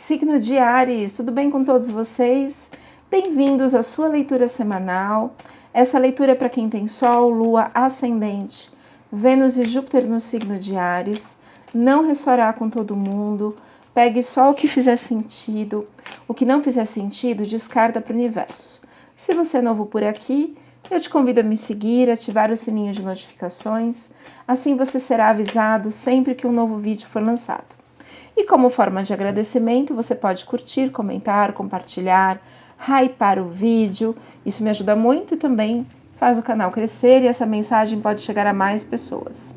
Signo de Áries, tudo bem com todos vocês? Bem-vindos à sua leitura semanal. Essa leitura é para quem tem Sol, Lua, Ascendente, Vênus e Júpiter no signo de Áries. Não ressoará com todo mundo. Pegue só o que fizer sentido. O que não fizer sentido, descarta para o universo. Se você é novo por aqui, eu te convido a me seguir, ativar o sininho de notificações. Assim você será avisado sempre que um novo vídeo for lançado. E como forma de agradecimento, você pode curtir, comentar, compartilhar, hypar o vídeo. Isso me ajuda muito e também faz o canal crescer e essa mensagem pode chegar a mais pessoas.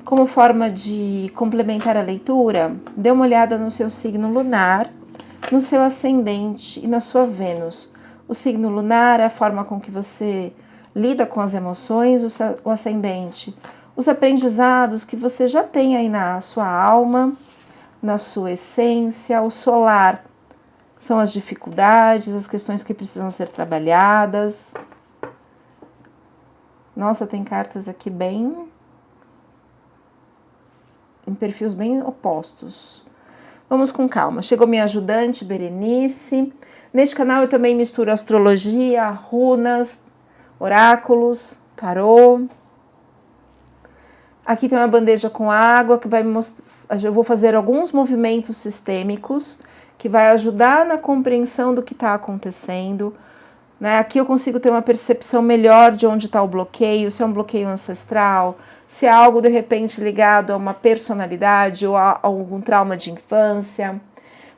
Como forma de complementar a leitura, dê uma olhada no seu signo lunar, no seu ascendente e na sua Vênus. O signo lunar é a forma com que você lida com as emoções, o ascendente, os aprendizados que você já tem aí na sua alma, na sua essência. O solar são as dificuldades, as questões que precisam ser trabalhadas. Nossa, tem cartas aqui bem em perfis bem opostos. Vamos com calma. Chegou minha ajudante, Berenice. Neste canal eu também misturo astrologia, runas, oráculos, tarô. Aqui tem uma bandeja com água que vai mostrar. Eu vou fazer alguns movimentos sistêmicos que vai ajudar na compreensão do que está acontecendo. Né? Aqui eu consigo ter uma percepção melhor de onde está o bloqueio, se é um bloqueio ancestral, se é algo de repente ligado a uma personalidade ou a algum trauma de infância.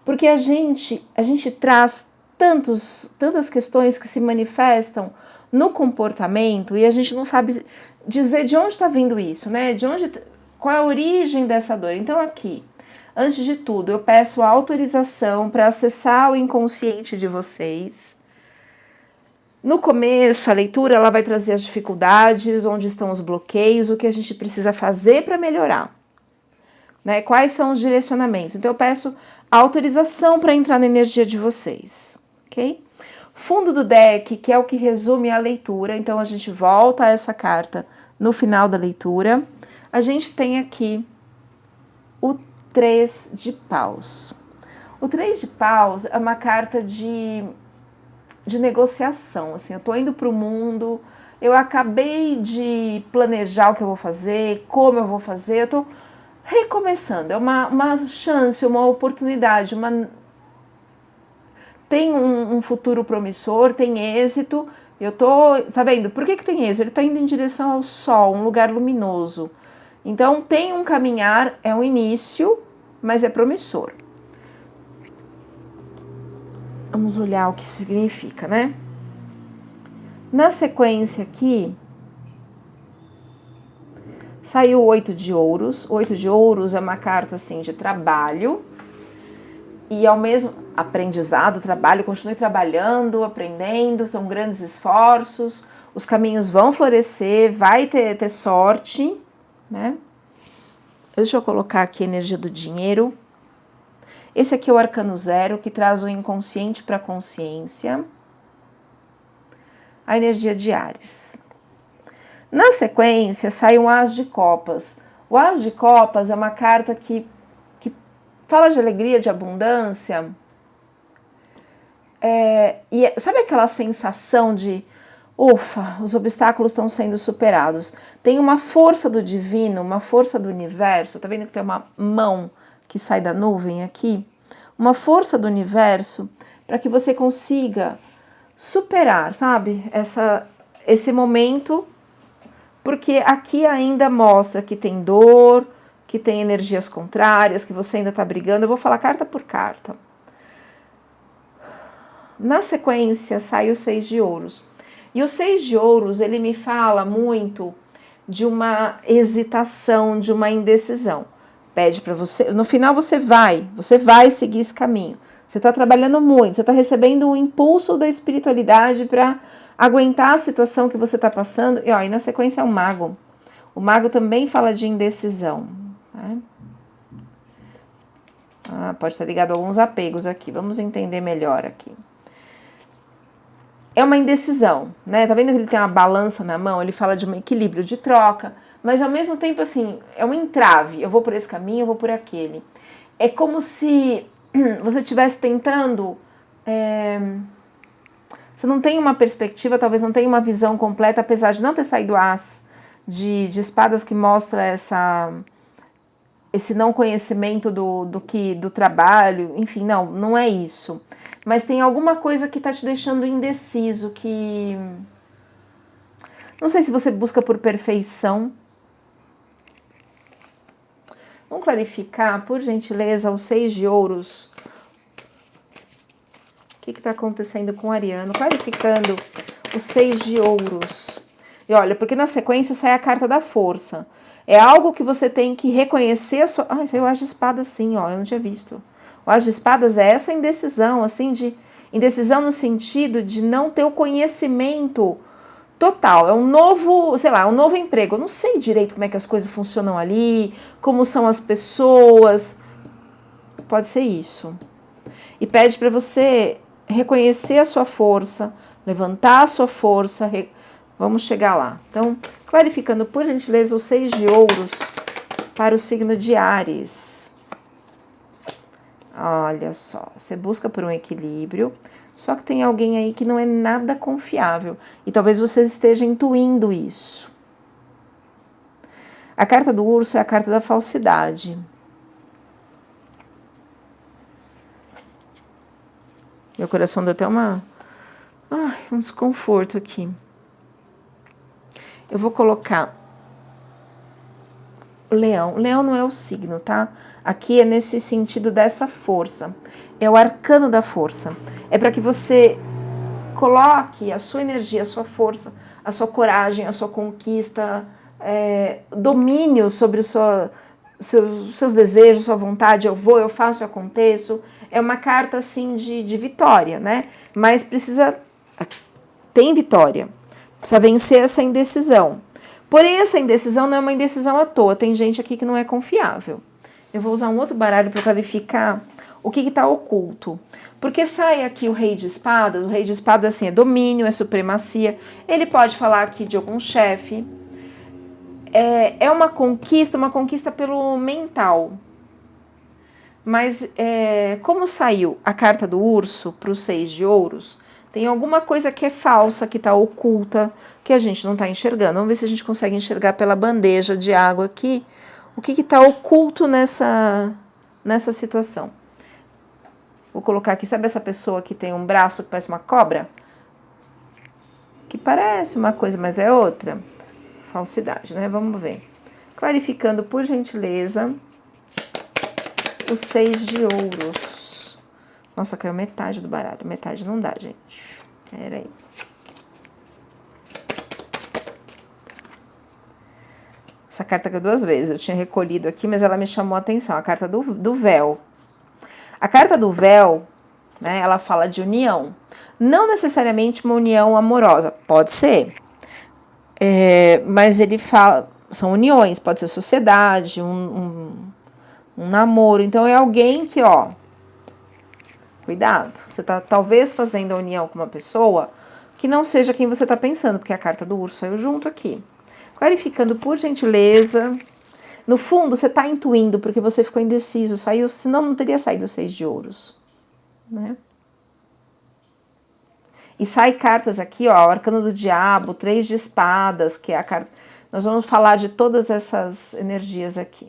Porque a gente traz tantas questões que se manifestam no comportamento e a gente não sabe dizer de onde está vindo isso, né? Qual é a origem dessa dor? Então aqui, antes de tudo, eu peço a autorização para acessar o inconsciente de vocês. No começo, a leitura ela vai trazer as dificuldades, onde estão os bloqueios, o que a gente precisa fazer para melhorar. Né? Quais são os direcionamentos? Então eu peço autorização para entrar na energia de vocês, ok? Fundo do deck, que é o que resume a leitura, então a gente volta a essa carta no final da leitura. A gente tem aqui o 3 de paus. O 3 de paus é uma carta de negociação, assim, eu tô indo para o mundo, eu acabei de planejar o que eu vou fazer, como eu vou fazer, eu tô recomeçando, é uma chance, uma oportunidade, tem um futuro promissor, tem êxito, eu tô, tá vendo, por que tem êxito? Ele tá indo em direção ao sol, um lugar luminoso, então tem um caminhar, é um início, mas é promissor. Vamos olhar o que significa, né? Na sequência aqui, saiu o 8 de ouros. O 8 de ouros é uma carta assim de trabalho e ao mesmo aprendizado, trabalho, continue trabalhando, aprendendo, são grandes esforços, os caminhos vão florescer, vai ter sorte, né? Deixa eu colocar aqui a energia do dinheiro. Esse aqui é o arcano 0, que traz o inconsciente para a consciência. A energia de Áries. Na sequência, sai um As de Copas. O As de Copas é uma carta que fala de alegria, de abundância. E sabe aquela sensação de, ufa, os obstáculos estão sendo superados. Tem uma força do divino, uma força do universo. Tá vendo que tem uma mão que sai da nuvem aqui? Uma força do universo para que você consiga superar, sabe? Esse momento, porque aqui ainda mostra que tem dor, que tem energias contrárias, que você ainda está brigando. Eu vou falar carta por carta. Na sequência, sai o 6 de ouros. E o 6 de ouros, ele me fala muito de uma hesitação, de uma indecisão. Pede para você, no final você vai seguir esse caminho. Você está trabalhando muito, você está recebendo um impulso da espiritualidade para aguentar a situação que você está passando. E na sequência é o mago. O mago também fala de indecisão. Né? Pode estar ligado a alguns apegos aqui. Vamos entender melhor aqui. É uma indecisão, né? Tá vendo que ele tem uma balança na mão? Ele fala de um equilíbrio, de troca, mas ao mesmo tempo, assim, é um entrave. Eu vou por esse caminho, eu vou por aquele. É como se você estivesse tentando... Você não tem uma perspectiva, talvez não tenha uma visão completa, apesar de não ter saído as de espadas que mostra esse não conhecimento do trabalho, enfim, não é isso. Mas tem alguma coisa que está te deixando indeciso, que... Não sei se você busca por perfeição. Vamos clarificar, por gentileza, os 6 de ouros. O que está acontecendo com o Ariano? Clarificando os 6 de ouros. E olha, porque na sequência sai a carta da força. É algo que você tem que reconhecer a sua... Ah, isso aí é o As de Espadas, sim, ó, eu não tinha visto. O As de Espadas é essa indecisão, assim, de... Indecisão no sentido de não ter o conhecimento total. É um novo, sei lá, um novo emprego. Eu não sei direito como é que as coisas funcionam ali, como são as pessoas. Pode ser isso. E pede para você reconhecer a sua força, levantar a sua força. Vamos chegar lá. Então, clarificando, por gentileza, os 6 de ouros para o signo de Áries. Olha só, você busca por um equilíbrio, só que tem alguém aí que não é nada confiável. E talvez você esteja intuindo isso. A carta do urso é a carta da falsidade. Meu coração deu até um desconforto aqui. Eu vou colocar o leão. O leão não é o signo, tá? Aqui é nesse sentido dessa força. É o arcano da força. É para que você coloque a sua energia, a sua força, a sua coragem, a sua conquista, domínio sobre seus desejos, sua vontade. Eu vou, eu faço, eu aconteço. É uma carta assim de vitória, né? Mas tem vitória. Precisa vencer essa indecisão. Porém, essa indecisão não é uma indecisão à toa. Tem gente aqui que não é confiável. Eu vou usar um outro baralho para clarificar o que está oculto. Porque sai aqui o Rei de Espadas. O Rei de Espadas assim, é domínio, é supremacia. Ele pode falar aqui de algum chefe. É uma conquista pelo mental. Mas como saiu a carta do urso para os 6 de ouros, tem alguma coisa que é falsa, que está oculta, que a gente não está enxergando. Vamos ver se a gente consegue enxergar pela bandeja de água aqui o que está oculto nessa situação. Vou colocar aqui, sabe essa pessoa que tem um braço que parece uma cobra? Que parece uma coisa, mas é outra. Falsidade, né? Vamos ver. Clarificando, por gentileza, os 6 de ouros. Nossa, caiu metade do baralho. Metade não dá, gente. Pera aí. Essa carta caiu 2 vezes. Eu tinha recolhido aqui, mas ela me chamou a atenção. A carta do véu. A carta do véu, né, ela fala de união. Não necessariamente uma união amorosa. Pode ser. Mas ele fala... São uniões. Pode ser sociedade, um namoro. Então, é alguém que, ó... Cuidado. Você tá talvez fazendo a união com uma pessoa que não seja quem você tá pensando, porque a carta do urso saiu junto aqui. Clarificando, por gentileza. No fundo, você tá intuindo, porque você ficou indeciso. Saiu, senão não teria saído 6 de ouros. Né? E sai cartas aqui, ó. O arcano do diabo, 3 de espadas, que é a carta... Nós vamos falar de todas essas energias aqui.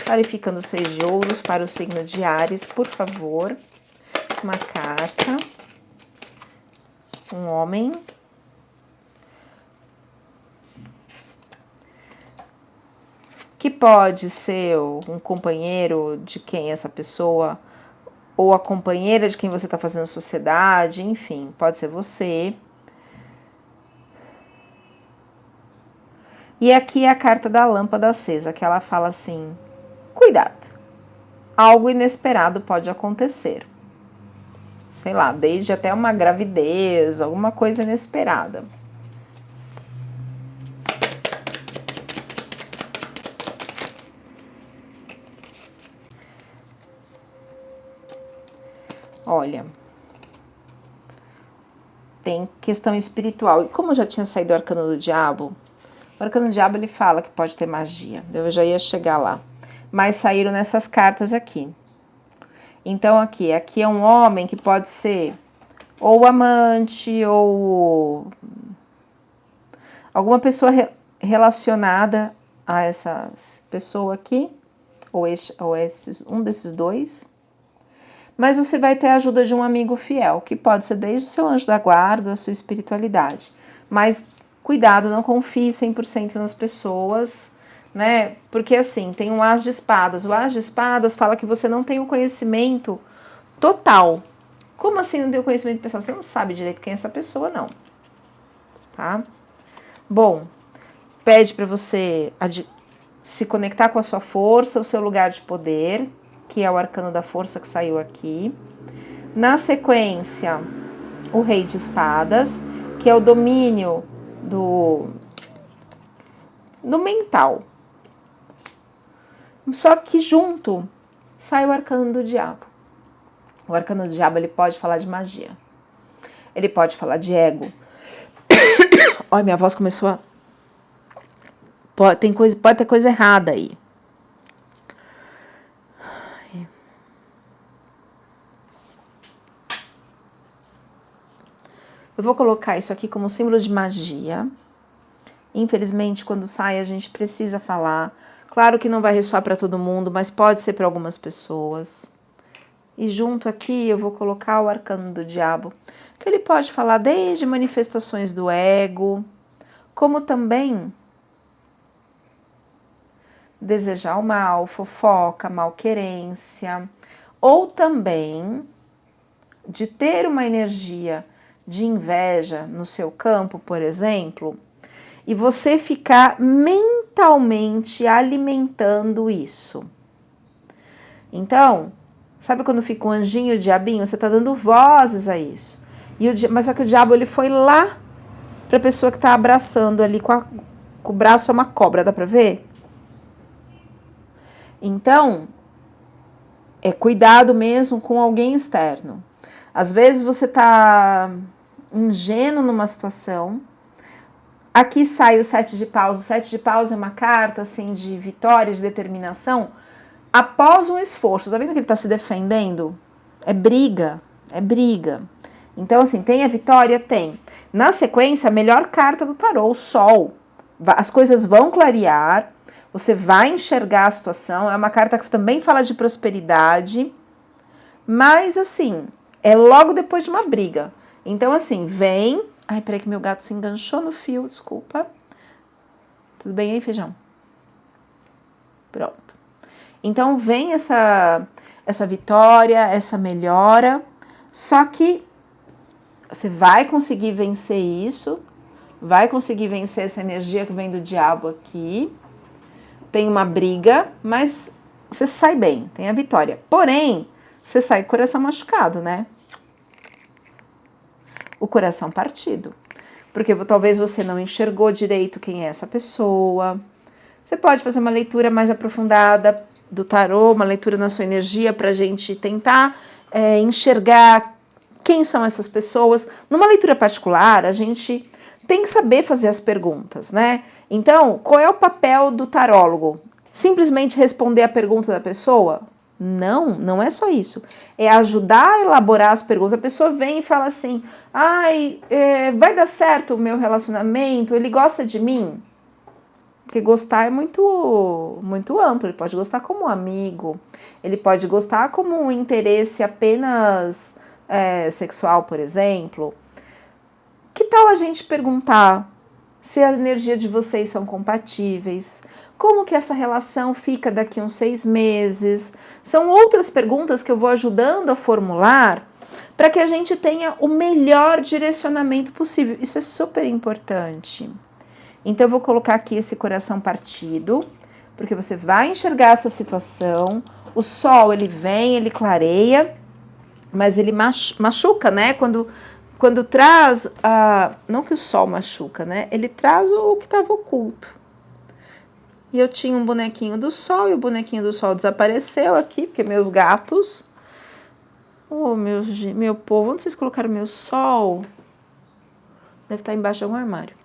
Clarificando 6 de ouros para o signo de Áries, por favor. Uma carta. Um homem. Que pode ser um companheiro de quem essa pessoa, ou a companheira de quem você está fazendo sociedade, enfim, pode ser você. E aqui é a carta da lâmpada acesa, que ela fala assim: cuidado, algo inesperado pode acontecer. Sei lá, desde até uma gravidez, alguma coisa inesperada. Olha, tem questão espiritual. E como já tinha saído o arcano do diabo, O arcano do diabo, ele fala que pode ter magia. Eu já ia chegar lá. Mas saíram nessas cartas aqui. Então, aqui é um homem que pode ser ou amante, ou alguma pessoa relacionada a essa pessoa aqui, ou um desses dois. Mas você vai ter a ajuda de um amigo fiel, que pode ser desde o seu anjo da guarda, a sua espiritualidade. Mas cuidado, não confie 100% nas pessoas, né? Porque assim, tem um as de espadas. O as de espadas fala que você não tem o conhecimento total. Como assim não tem o conhecimento pessoal? Você não sabe direito quem é essa pessoa, não. Tá? Bom, pede para você se conectar com a sua força, o seu lugar de poder, que é o arcano da força que saiu aqui. Na sequência, o rei de espadas, que é o domínio do mental. Só que junto sai o arcano do diabo. O arcano do diabo, ele pode falar de magia. Ele pode falar de ego. Olha, minha voz começou a... Pode ter coisa errada aí. Eu vou colocar isso aqui como símbolo de magia. Infelizmente, quando sai, a gente precisa falar. Claro que não vai ressoar para todo mundo, mas pode ser para algumas pessoas. E junto aqui eu vou colocar o arcano do diabo, que ele pode falar desde manifestações do ego, como também desejar o mal, fofoca, malquerência, ou também de ter uma energia de inveja no seu campo, por exemplo, e você ficar mentalmente alimentando isso. Então, sabe quando fica um anjinho e o diabinho? Você está dando vozes a isso. Mas só que o diabo, ele foi lá para a pessoa que está abraçando ali com o braço, é uma cobra, dá para ver? Então, cuidado mesmo com alguém externo. Às vezes você está ingênuo numa situação. Aqui sai o 7 de paus. O 7 de paus é uma carta assim, de vitória, de determinação. Após um esforço, tá vendo que ele tá se defendendo? É briga, é briga. Então, assim, tem a vitória? Tem. Na sequência, a melhor carta do tarô, o Sol. As coisas vão clarear, você vai enxergar a situação. É uma carta que também fala de prosperidade, mas, assim, é logo depois de uma briga. Então, assim, vem... Ai, peraí que meu gato se enganchou no fio, desculpa. Tudo bem aí, feijão? Pronto. Então vem essa vitória, essa melhora, só que você vai conseguir vencer isso, vai conseguir vencer essa energia que vem do diabo aqui. Tem uma briga, mas você sai bem, tem a vitória. Porém, você sai com o coração machucado, né? O coração partido. Porque talvez você não enxergou direito quem é essa pessoa. Você pode fazer uma leitura mais aprofundada do tarô, uma leitura na sua energia para a gente tentar enxergar quem são essas pessoas. Numa leitura particular, a gente tem que saber fazer as perguntas, né? Então, qual é o papel do tarólogo? Simplesmente responder a pergunta da pessoa? Não, não é só isso. É ajudar a elaborar as perguntas. A pessoa vem e fala assim, ai, vai dar certo o meu relacionamento? Ele gosta de mim? Porque gostar é muito, muito amplo. Ele pode gostar como amigo, ele pode gostar como um interesse apenas sexual, por exemplo. Que tal a gente perguntar se a energia de vocês são compatíveis? Como que essa relação fica daqui a uns 6 meses? São outras perguntas que eu vou ajudando a formular para que a gente tenha o melhor direcionamento possível. Isso é super importante. Então, eu vou colocar aqui esse coração partido, porque você vai enxergar essa situação. O sol, ele vem, ele clareia, mas ele machuca, né? Quando traz, não que o sol machuca, né? Ele traz o que estava oculto. E eu tinha um bonequinho do sol, e o bonequinho do sol desapareceu aqui, porque meus gatos... Oh, meu povo, onde vocês colocaram meu sol? Deve estar embaixo de algum armário.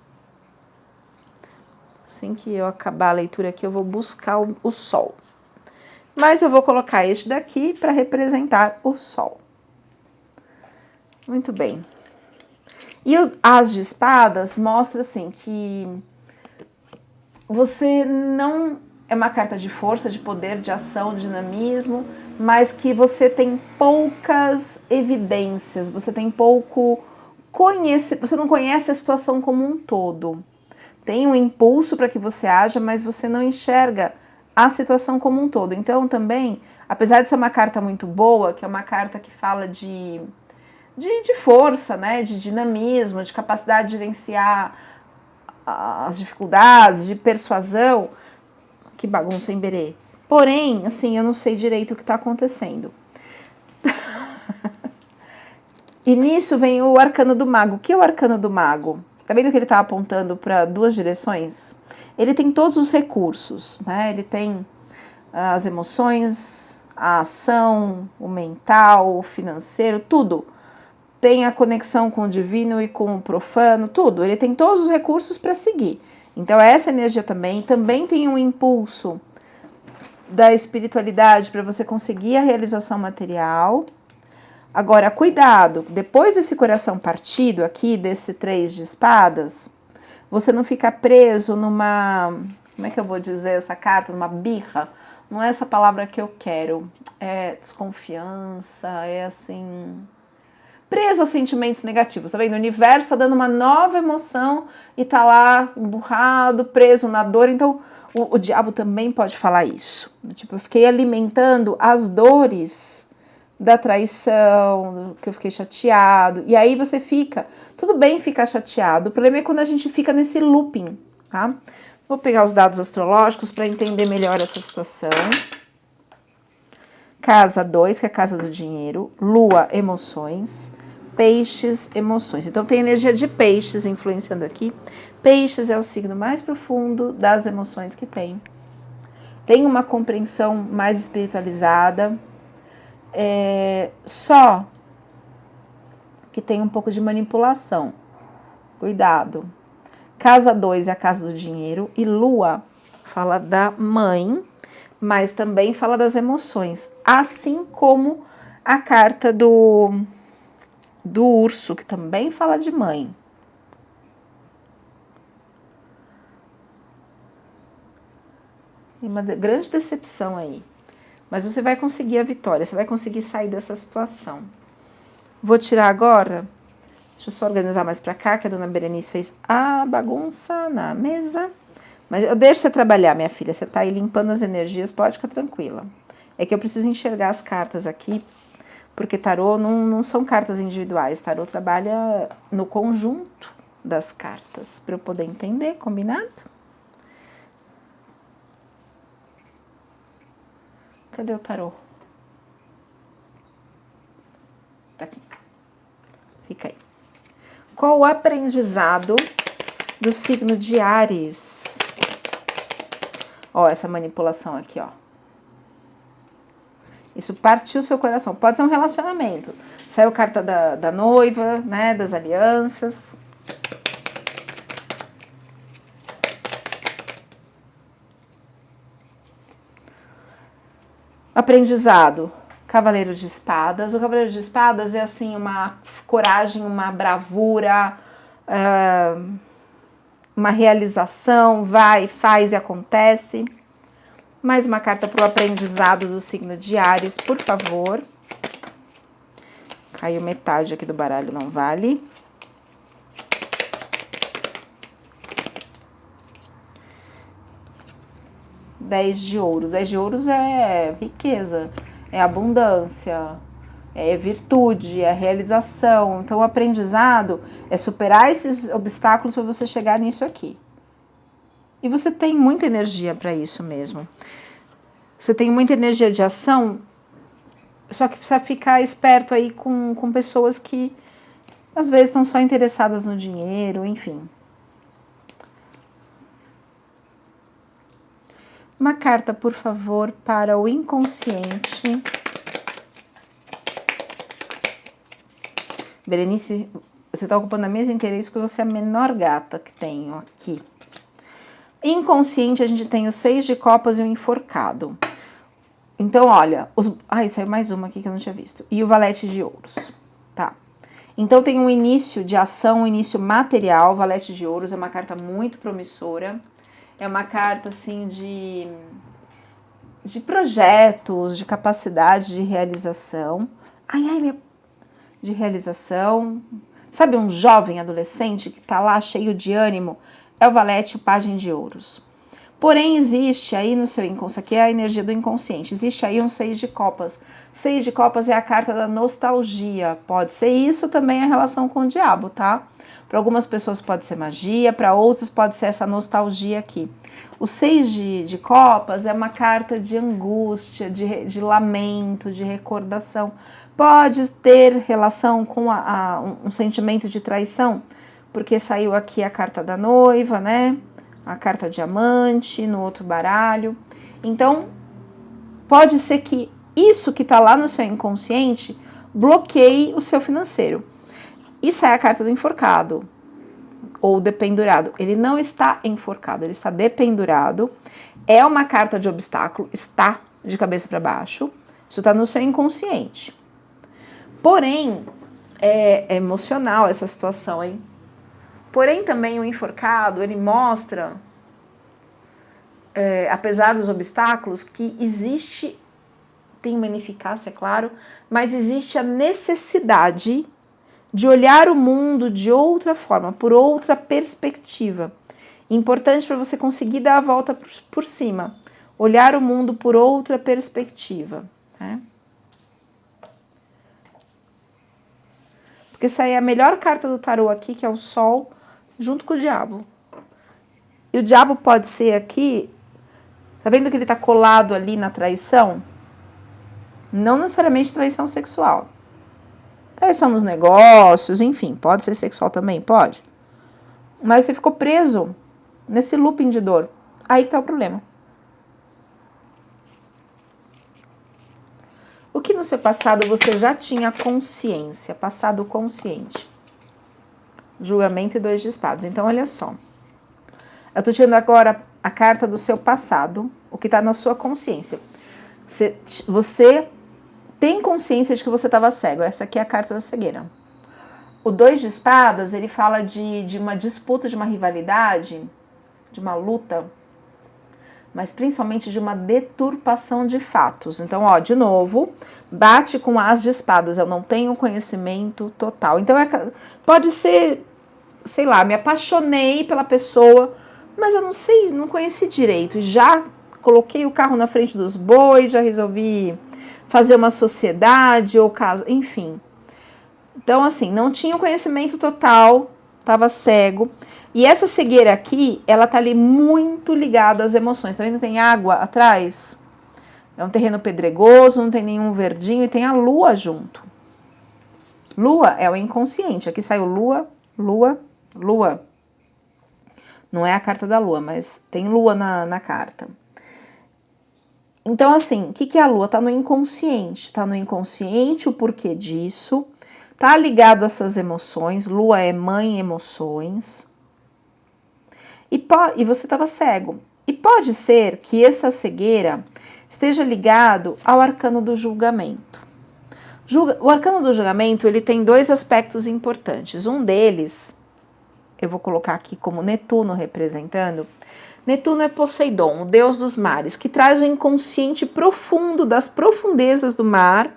Assim que eu acabar a leitura aqui, eu vou buscar o Sol. Mas eu vou colocar este daqui para representar o Sol. Muito bem. E o As de Espadas mostra assim que você não é uma carta de força, de poder, de ação, de dinamismo, mas que você tem poucas evidências, você tem pouco você não conhece a situação como um todo. Tem um impulso para que você haja, mas você não enxerga a situação como um todo. Então também, apesar de ser uma carta muito boa, que é uma carta que fala de força, né, de dinamismo, de capacidade de gerenciar as dificuldades, de persuasão, que bagunça em Berê. Porém, assim, eu não sei direito o que está acontecendo. E nisso vem o arcano do mago. O que é o arcano do mago? Tá vendo que ele está apontando para duas direções? Ele tem todos os recursos, né? Ele tem as emoções, a ação, o mental, o financeiro, tudo. Tem a conexão com o divino e com o profano, tudo. Ele tem todos os recursos para seguir. Então essa energia também tem um impulso da espiritualidade para você conseguir a realização material. Agora, cuidado, depois desse coração partido aqui, desse 3 de espadas, você não fica preso numa, como é que eu vou dizer essa carta, numa birra, não é essa palavra que eu quero, é desconfiança, é assim, preso a sentimentos negativos, tá vendo? O universo tá dando uma nova emoção e tá lá emburrado, preso na dor, então o diabo também pode falar isso, tipo, eu fiquei alimentando as dores da traição, que eu fiquei chateado, e aí você fica, tudo bem ficar chateado, o problema é quando a gente fica nesse looping, tá? Vou pegar os dados astrológicos para entender melhor essa situação. Casa 2, que é a casa do dinheiro, Lua, emoções, Peixes, emoções. Então tem energia de Peixes influenciando aqui. Peixes é o signo mais profundo das emoções que tem. Tem uma compreensão mais espiritualizada, só que tem um pouco de manipulação. Cuidado. Casa 2 é a casa do dinheiro e Lua fala da mãe, mas também fala das emoções, assim como a carta do urso, que também fala de mãe. Tem uma grande decepção aí. Mas você vai conseguir a vitória, você vai conseguir sair dessa situação. Vou tirar agora, deixa eu só organizar mais pra cá, que a dona Berenice fez a bagunça na mesa. Mas eu deixo você trabalhar, minha filha, você tá aí limpando as energias, pode ficar tranquila. É que eu preciso enxergar as cartas aqui, porque tarô não são cartas individuais, tarô trabalha no conjunto das cartas, para eu poder entender, combinado? Cadê o tarô? Tá aqui. Fica aí. Qual o aprendizado do signo de Áries? Ó, essa manipulação aqui, ó. Isso partiu seu coração. Pode ser um relacionamento. Saiu carta da noiva, né? Das alianças. Aprendizado. Cavaleiro de Espadas. O Cavaleiro de Espadas é assim uma coragem, uma bravura, uma realização, vai, faz e acontece. Mais uma carta para o aprendizado do signo de Áries, por favor. Caiu metade aqui do baralho, não vale. Dez de ouros. 10 de ouros é riqueza, é abundância, é virtude, é realização. Então, o aprendizado é superar esses obstáculos para você chegar nisso aqui. E você tem muita energia para isso mesmo. Você tem muita energia de ação, só que precisa ficar esperto aí com pessoas que às vezes estão só interessadas no dinheiro, enfim. Uma carta, por favor, para o inconsciente. Berenice, você está ocupando a mesa inteira, isso que você é a menor gata que tenho aqui. Inconsciente, a gente tem o 6 de copas e o enforcado. Então, olha, saiu mais uma aqui que eu não tinha visto. E o valete de ouros, tá? Então, tem um início de ação, um início material. O valete de ouros é uma carta muito promissora. É uma carta, assim, de projetos, de capacidade de realização. De realização. Sabe um jovem adolescente que tá lá cheio de ânimo? É o valete e o pajem de ouros. Porém, existe aí no seu inconsciente, aqui é a energia do inconsciente, existe aí um 6 de copas. 6 de copas é a carta da nostalgia. Pode ser isso também a relação com o diabo, tá? Para algumas pessoas pode ser magia, para outras pode ser essa nostalgia aqui. O 6 de copas é uma carta de angústia, de lamento, de recordação. Pode ter relação com um sentimento de traição, porque saiu aqui a carta da noiva, né? A carta diamante no outro baralho. Então, pode ser que isso que está lá no seu inconsciente bloqueie o seu financeiro. Isso é a carta do enforcado ou dependurado. Ele não está enforcado, ele está dependurado. É uma carta de obstáculo, está de cabeça para baixo. Isso está no seu inconsciente. Porém, é emocional essa situação, hein? Porém, também o enforcado, ele mostra, apesar dos obstáculos, que existe, tem uma ineficácia, é claro, mas existe a necessidade de olhar o mundo de outra forma, por outra perspectiva. Importante para você conseguir dar a volta por cima. Olhar o mundo por outra perspectiva, né? Porque essa é a melhor carta do tarô aqui, que é o Sol, junto com o diabo. E o diabo pode ser aqui, tá vendo que ele tá colado ali na traição? Não necessariamente traição sexual. Traição nos negócios, enfim, pode ser sexual também, pode. Mas você ficou preso nesse looping de dor. Aí que tá o problema. O que no seu passado você já tinha consciência, passado consciente? Julgamento e 2 de espadas. Então, olha só. Eu tô tirando agora a carta do seu passado, o que tá na sua consciência. Você tem consciência de que você estava cego. Essa aqui é a carta da cegueira. O 2 de espadas, ele fala de uma disputa, de uma rivalidade, de uma luta, mas principalmente de uma deturpação de fatos. Então, ó, de novo, bate com as de espadas. Eu não tenho conhecimento total. Então, pode ser, sei lá, me apaixonei pela pessoa, mas eu não sei, não conheci direito. Já coloquei o carro na frente dos bois, já resolvi fazer uma sociedade ou casa, enfim. Então, assim, não tinha o conhecimento total, estava cego. E essa cegueira aqui, ela tá ali muito ligada às emoções. Tá vendo que tem água atrás? É um terreno pedregoso, não tem nenhum verdinho e tem a lua junto. Lua é o inconsciente. Aqui saiu lua, lua, lua. Não é a carta da lua, mas tem lua na carta. Então, assim, o que é a lua? Tá no inconsciente. Tá no inconsciente o porquê disso. Tá ligado a essas emoções. Lua é mãe emoções. E você estava cego. E pode ser que essa cegueira esteja ligado ao arcano do julgamento. O arcano do julgamento, ele tem 2 aspectos importantes. Um deles, eu vou colocar aqui como Netuno representando. Netuno é Poseidon, o deus dos mares, que traz o inconsciente profundo das profundezas do mar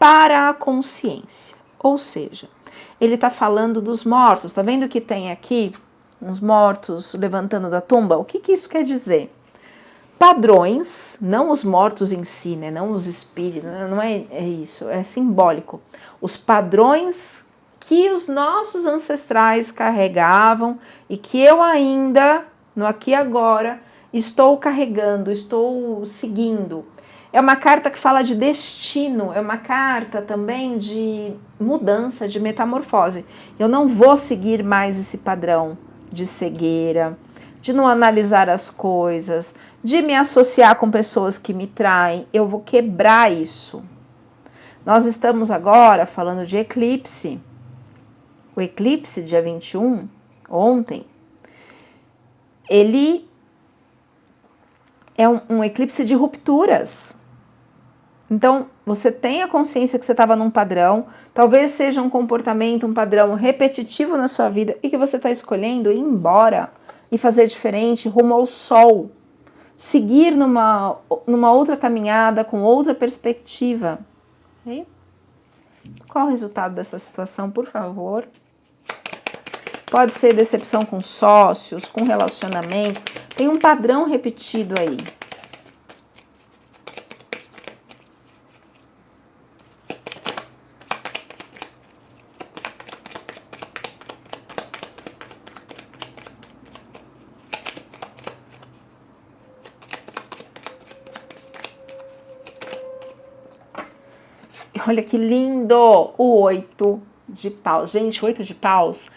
para a consciência. Ou seja, ele está falando dos mortos. Tá vendo que tem aqui uns mortos levantando da tumba? O que isso quer dizer? Padrões, não os mortos em si, né? Não os espíritos, não é isso, é simbólico. Os padrões que os nossos ancestrais carregavam e que eu ainda, no aqui e agora, estou carregando, estou seguindo. É uma carta que fala de destino, é uma carta também de mudança, de metamorfose. Eu não vou seguir mais esse padrão de cegueira, de não analisar as coisas, de me associar com pessoas que me traem. Eu vou quebrar isso. Nós estamos agora falando de eclipse. O eclipse, dia 21, ontem, ele é um eclipse de rupturas. Então, você tem a consciência que você estava num padrão, talvez seja um comportamento, um padrão repetitivo na sua vida e que você está escolhendo ir embora e fazer diferente rumo ao sol. Seguir numa outra caminhada, com outra perspectiva. Okay? Qual o resultado dessa situação, por favor? Pode ser decepção com sócios, com relacionamentos. Tem um padrão repetido aí. Olha que lindo! O 8 de paus. Gente, 8 de paus.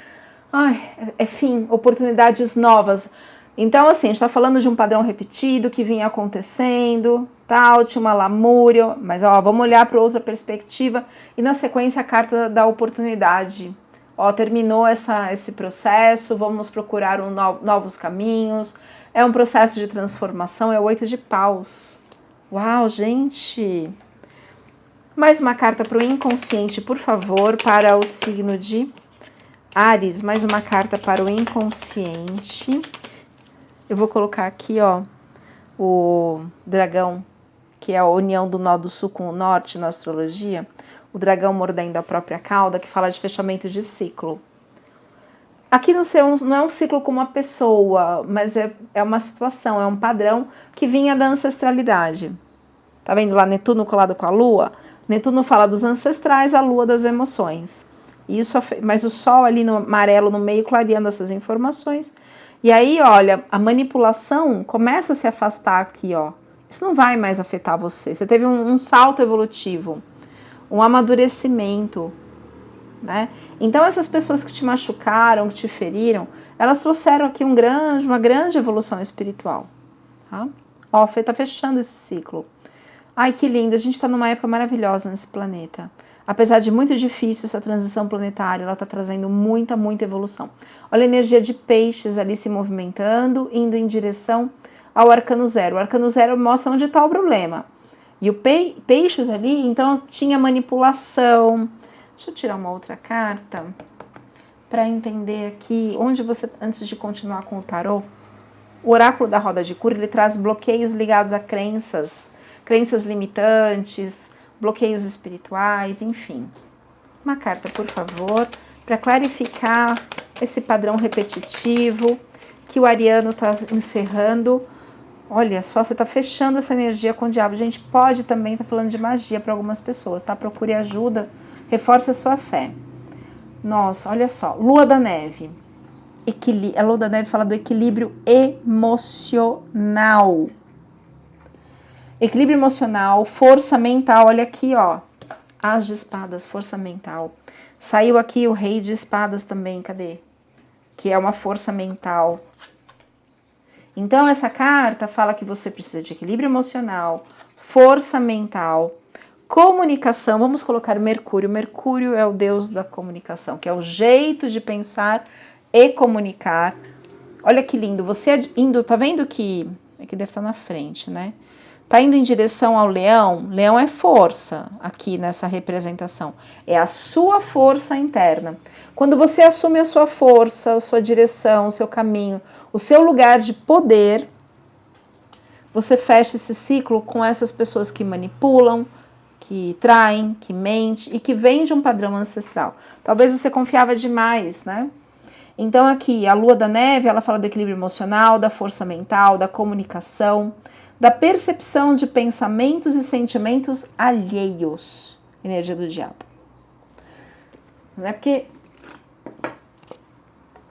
Ai, é fim, oportunidades novas. Então, assim, a gente tá falando de um padrão repetido que vinha acontecendo, tal, tinha uma lamúria, mas, ó, vamos olhar para outra perspectiva. E na sequência, a carta da oportunidade. Ó, terminou esse processo, vamos procurar novos caminhos. É um processo de transformação, é o 8 de paus. Uau, gente! Mais uma carta para o inconsciente, por favor, para o signo de Áries. Mais uma carta para o inconsciente. Eu vou colocar aqui, ó, o dragão, que é a união do nó do sul com o norte na astrologia. O dragão mordendo a própria cauda, que fala de fechamento de ciclo. Aqui não é um ciclo com uma pessoa, mas é uma situação, é um padrão que vinha da ancestralidade. Tá vendo lá Netuno colado com a Lua? Netuno fala dos ancestrais, a Lua das emoções. Isso, mas o Sol ali no amarelo no meio clareando essas informações. E aí, olha, a manipulação começa a se afastar aqui, ó. Isso não vai mais afetar você. Você teve um salto evolutivo, um amadurecimento, né? Então essas pessoas que te machucaram, que te feriram, elas trouxeram aqui uma grande evolução espiritual, tá? Ó, tá fechando esse ciclo. Ai, que lindo, a gente está numa época maravilhosa nesse planeta. Apesar de muito difícil essa transição planetária, ela está trazendo muita, muita evolução. Olha a energia de peixes ali se movimentando, indo em direção ao arcano zero. O arcano zero mostra onde está o problema. E o peixes ali, então, tinha manipulação. Deixa eu tirar uma outra carta para entender aqui onde você, antes de continuar com o tarô, o oráculo da roda de cura, ele traz bloqueios ligados a crenças limitantes, bloqueios espirituais, enfim. Uma carta, por favor, para clarificar esse padrão repetitivo que o ariano está encerrando. Olha só, você está fechando essa energia com o diabo. Gente, pode também estar falando de magia para algumas pessoas, tá? Procure ajuda, reforce a sua fé. Nossa, olha só, Lua da Neve. A Lua da Neve fala do equilíbrio emocional. Equilíbrio emocional, força mental, olha aqui, ó. As de espadas, força mental. Saiu aqui o rei de espadas também, cadê? Que é uma força mental. Então, essa carta fala que você precisa de equilíbrio emocional, força mental, comunicação. Vamos colocar Mercúrio. Mercúrio é o deus da comunicação, que é o jeito de pensar e comunicar. Olha que lindo. Você indo, tá vendo que... Aqui deve estar na frente, né? Tá indo em direção ao leão. Leão é força aqui nessa representação. É a sua força interna. Quando você assume a sua força, a sua direção, o seu caminho, o seu lugar de poder, você fecha esse ciclo com essas pessoas que manipulam, que traem, que mentem e que vêm de um padrão ancestral. Talvez você confiava demais, né? Então aqui, a Lua da Neve, ela fala do equilíbrio emocional, da força mental, da comunicação, da percepção de pensamentos e sentimentos alheios. Energia do diabo. Não é porque...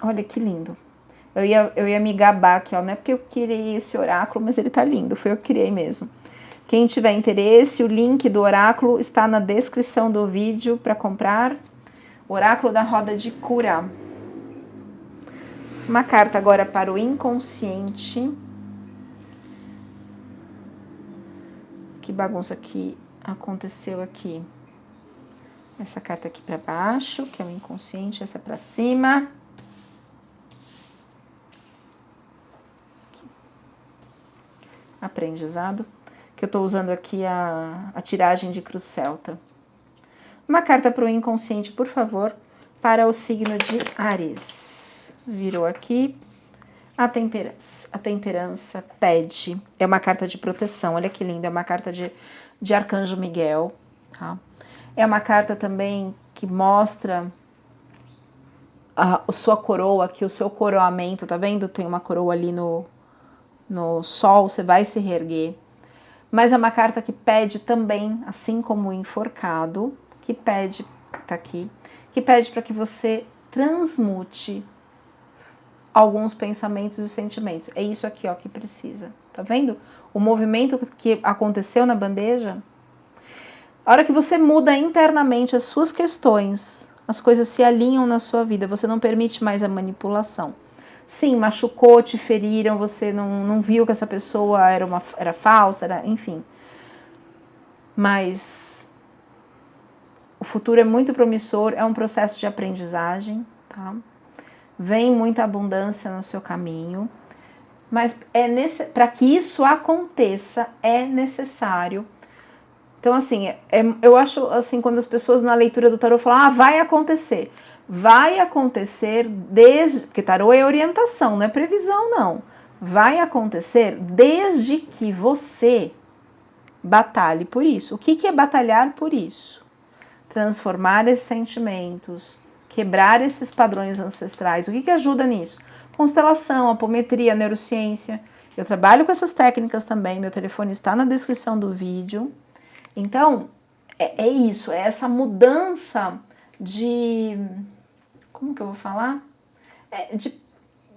Olha que lindo. Eu ia me gabar aqui, ó. Não é porque eu criei esse oráculo, mas ele tá lindo. Foi eu que criei mesmo. Quem tiver interesse, o link do oráculo está na descrição do vídeo para comprar. Oráculo da roda de cura. Uma carta agora para o inconsciente. Que bagunça que aconteceu aqui. Essa carta aqui para baixo, que é o inconsciente, essa para cima. aprendizado, que eu estou usando aqui a tiragem de Cruz Celta. Uma carta para o inconsciente, por favor, para o signo de Áries. Virou aqui a temperança. A temperança pede. É uma carta de proteção, olha que lindo, é uma carta de Arcanjo Miguel. Tá? É uma carta também que mostra a sua coroa aqui, o seu coroamento, tá vendo? Tem uma coroa ali no sol, você vai se reerguer. Mas é uma carta que pede também, assim como o enforcado, que pede, tá aqui, que pede para que você transmute alguns pensamentos e sentimentos. É isso aqui, ó, que precisa. Tá vendo? O movimento que aconteceu na bandeja. A hora que você muda internamente as suas questões, as coisas se alinham na sua vida, você não permite mais a manipulação. Sim, machucou, te feriram, você não viu que essa pessoa era falsa, enfim. Mas o futuro é muito promissor, é um processo de aprendizagem, tá? Vem muita abundância no seu caminho, mas para que isso aconteça, é necessário. Então, assim, eu acho, assim, quando as pessoas na leitura do tarô falam, vai acontecer. Vai acontecer porque tarô é orientação, não é previsão, não. Vai acontecer desde que você batalhe por isso. O que é batalhar por isso? Transformar esses sentimentos, quebrar esses padrões ancestrais. O que ajuda nisso? Constelação, apometria, neurociência. Eu trabalho com essas técnicas também, meu telefone está na descrição do vídeo. Então, é isso, é essa mudança de... Como que eu vou falar?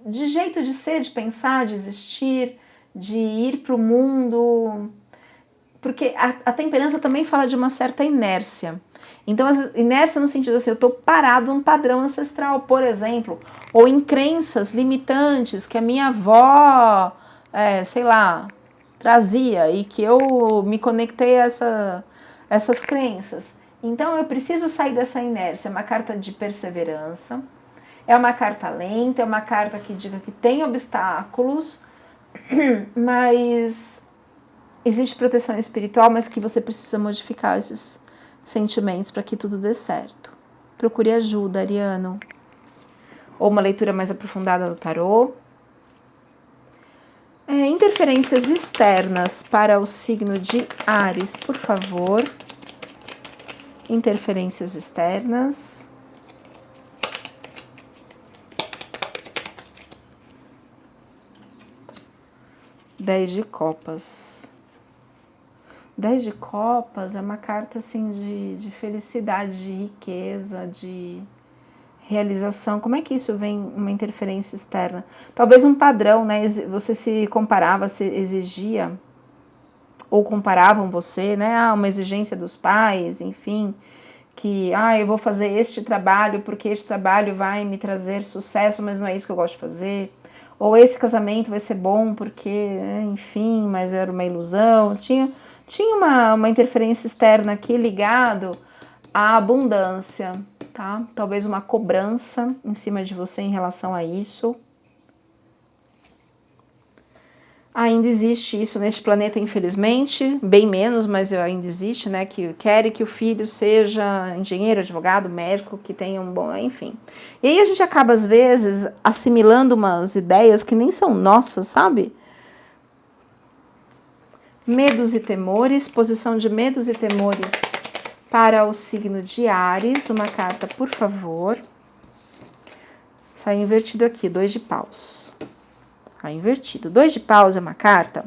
De jeito de ser, de pensar, de existir, de ir para o mundo. Porque a temperança também fala de uma certa inércia. Então, inércia no sentido assim, eu estou parado num padrão ancestral, por exemplo, ou em crenças limitantes que a minha avó, sei lá, trazia e que eu me conectei a essas crenças. Então, eu preciso sair dessa inércia. É uma carta de perseverança, é uma carta lenta, é uma carta que diga que tem obstáculos, mas existe proteção espiritual, mas que você precisa modificar esses sentimentos para que tudo dê certo. Procure ajuda, Ariano. Ou uma leitura mais aprofundada do tarô. Interferências externas para o signo de Áries, por favor. Interferências externas. Dez de copas. 10 de copas é uma carta assim de felicidade, de riqueza, de realização. Como é que isso vem uma interferência externa? Talvez um padrão, né? Você se comparava, se exigia, ou comparavam você, né? Uma exigência dos pais, enfim, que eu vou fazer este trabalho porque este trabalho vai me trazer sucesso, mas não é isso que eu gosto de fazer. Ou esse casamento vai ser bom porque, enfim, mas era uma ilusão. Tinha uma interferência externa aqui ligado à abundância, tá? Talvez uma cobrança em cima de você em relação a isso. Ainda existe isso neste planeta, infelizmente, bem menos, mas ainda existe, né? Que quer que o filho seja engenheiro, advogado, médico, que tenha um bom, enfim. E aí a gente acaba, às vezes, assimilando umas ideias que nem são nossas, sabe? Medos e temores, posição de medos e temores para o signo de Áries. Uma carta, por favor. Saiu invertido aqui, 2 de paus. Saiu invertido. 2 de paus é uma carta.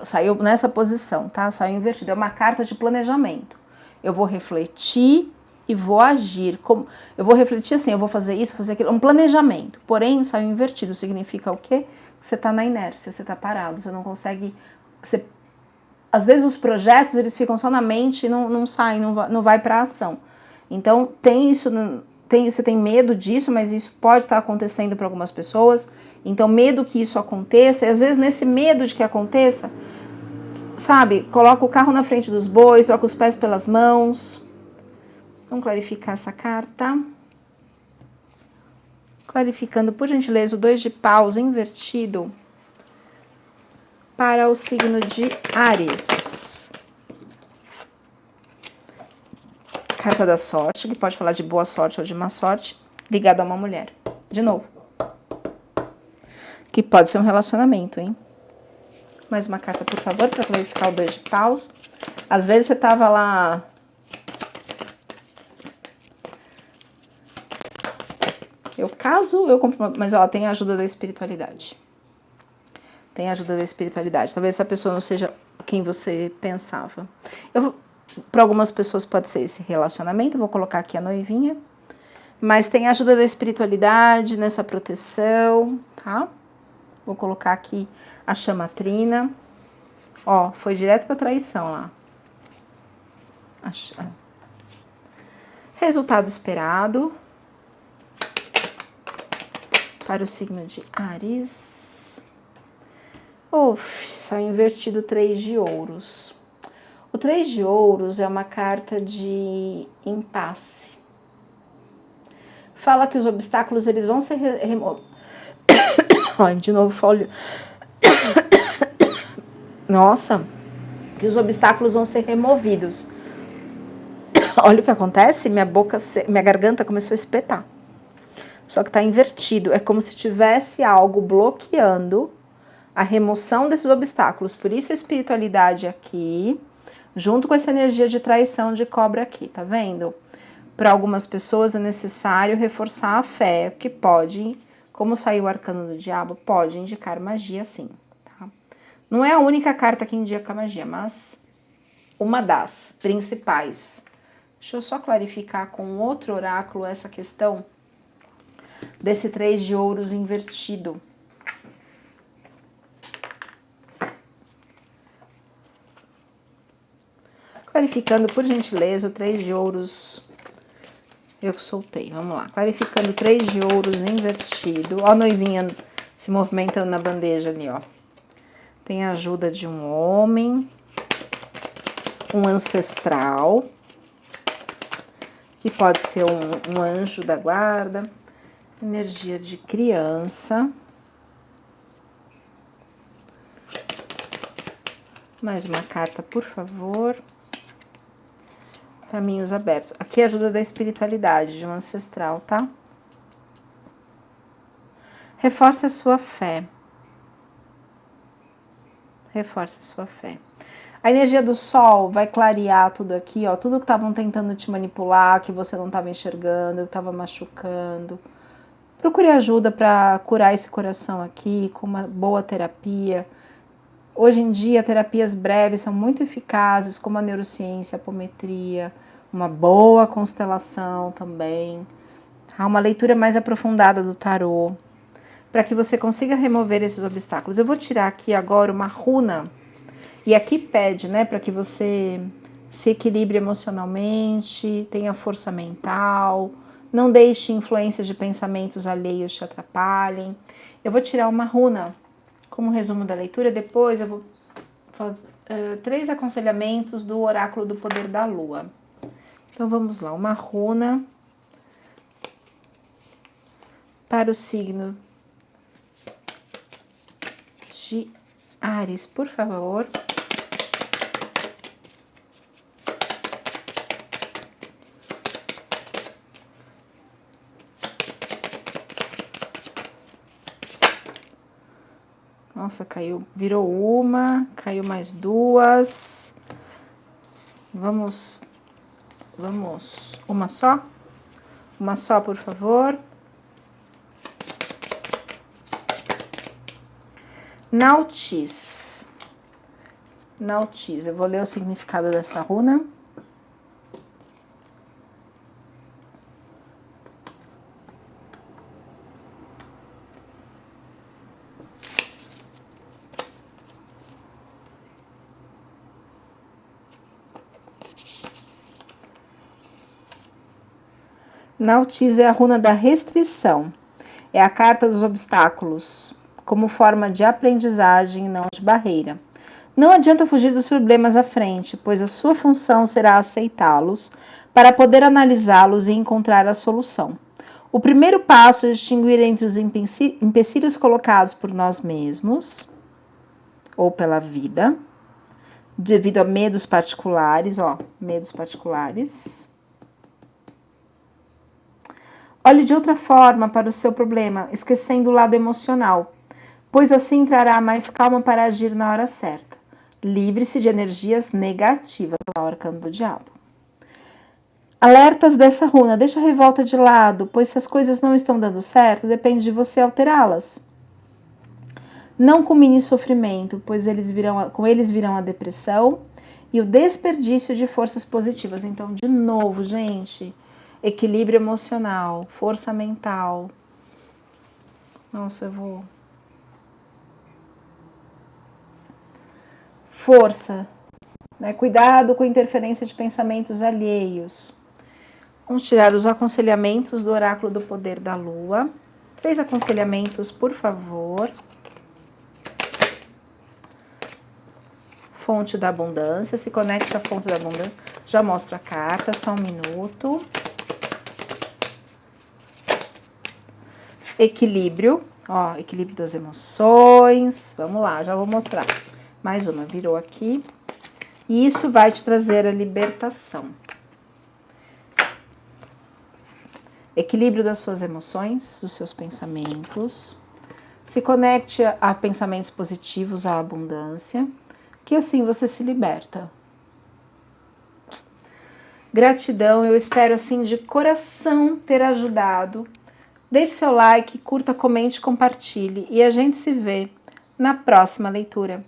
Saiu nessa posição, tá? Saiu invertido. É uma carta de planejamento. Eu vou refletir e vou agir. Eu vou refletir assim, eu vou fazer isso, fazer aquilo. Um planejamento. Porém, saiu invertido. Significa o quê? Você está na inércia, você está parado, você não consegue... Às vezes os projetos eles ficam só na mente e não saem, não vai para a ação. Então tem isso, você tem medo disso, mas isso pode estar acontecendo para algumas pessoas. Então medo que isso aconteça, e às vezes nesse medo de que aconteça, sabe, coloca o carro na frente dos bois, troca os pés pelas mãos. Vamos clarificar essa carta. Clarificando, por gentileza, o 2 de paus invertido. para o signo de Áries. Carta da sorte, que pode falar de boa sorte ou de má sorte, ligada a uma mulher. De novo. Que pode ser um relacionamento, hein? Mais uma carta, por favor, para clarificar o 2 de paus. Às vezes você tava lá... Eu caso, eu compro... Mas, ó, tem a ajuda da espiritualidade. Tem a ajuda da espiritualidade. Talvez essa pessoa não seja quem você pensava. Para algumas pessoas pode ser esse relacionamento. Eu vou colocar aqui a noivinha. Mas tem a ajuda da espiritualidade nessa proteção, tá? Vou colocar aqui a chamatrina. Ó, foi direto para traição lá. Resultado esperado para o signo de Áries. Saiu invertido o 3 de ouros. O 3 de ouros é uma carta de impasse. Fala que os obstáculos eles vão ser removidos. Olha, de novo, folha. Nossa, que os obstáculos vão ser removidos. Olha o que acontece, minha garganta começou a espetar. Só que tá invertido, é como se tivesse algo bloqueando a remoção desses obstáculos. Por isso a espiritualidade aqui, junto com essa energia de traição de cobra aqui, tá vendo? Para algumas pessoas é necessário reforçar a fé, que pode, como saiu o arcano do diabo, pode indicar magia sim. Tá? Não é a única carta que indica magia, mas uma das principais. Deixa eu só clarificar com outro oráculo essa questão desse 3 de ouros invertido. Clarificando, por gentileza, o 3 de ouros... Eu soltei, vamos lá. Clarificando 3 de ouros invertido. Ó a noivinha se movimentando na bandeja ali, ó. Tem a ajuda de um homem. Um ancestral. Que pode ser um anjo da guarda. Energia de criança. Mais uma carta, por favor. Caminhos abertos. Aqui é ajuda da espiritualidade, de um ancestral, tá? Reforce a sua fé. Reforce a sua fé. A energia do sol vai clarear tudo aqui, ó. Tudo que estavam tentando te manipular, que você não estava enxergando, que estava machucando. Procure ajuda para curar esse coração aqui, com uma boa terapia. Hoje em dia, terapias breves são muito eficazes, como a neurociência, a apometria, uma boa constelação também. Há uma leitura mais aprofundada do tarô, para que você consiga remover esses obstáculos. Eu vou tirar aqui agora uma runa, e aqui pede, né, para que você se equilibre emocionalmente, tenha força mental, não deixe influências de pensamentos alheios te atrapalhem. Eu vou tirar uma runa como resumo da leitura, depois eu vou fazer 3 aconselhamentos do oráculo do poder da lua. Então vamos lá, uma runa para o signo de Áries, por favor. Nossa, caiu, virou uma, caiu mais 2. Vamos, uma só? Uma só, por favor. Nautiz. Nautiz, eu vou ler o significado dessa runa. Nautiz é a runa da restrição, é a carta dos obstáculos, como forma de aprendizagem e não de barreira. Não adianta fugir dos problemas à frente, pois a sua função será aceitá-los para poder analisá-los e encontrar a solução. O primeiro passo é distinguir entre os empecilhos colocados por nós mesmos, ou pela vida, devido a medos particulares, ó, medos particulares. Olhe de outra forma para o seu problema, esquecendo o lado emocional, pois assim trará mais calma para agir na hora certa. Livre-se de energias negativas, o arcano do diabo. Alertas dessa runa, deixa a revolta de lado, pois se as coisas não estão dando certo, depende de você alterá-las. Não combine sofrimento, pois com eles virão a depressão e o desperdício de forças positivas. Então, de novo, gente, equilíbrio emocional, força mental. Nossa, eu vou... Força, né? Cuidado com interferência de pensamentos alheios. Vamos tirar os aconselhamentos do Oráculo do Poder da Lua. 3 aconselhamentos, por favor. Fonte da abundância, se conecte à fonte da abundância. Já mostro a carta, só um minuto. Equilíbrio, ó, equilíbrio das emoções. Vamos lá, já vou mostrar. Mais uma, virou aqui. E isso vai te trazer a libertação. Equilíbrio das suas emoções, dos seus pensamentos. Se conecte a pensamentos positivos, à abundância, que assim você se liberta. Gratidão, eu espero assim de coração ter ajudado. Deixe seu like, curta, comente, compartilhe e a gente se vê na próxima leitura.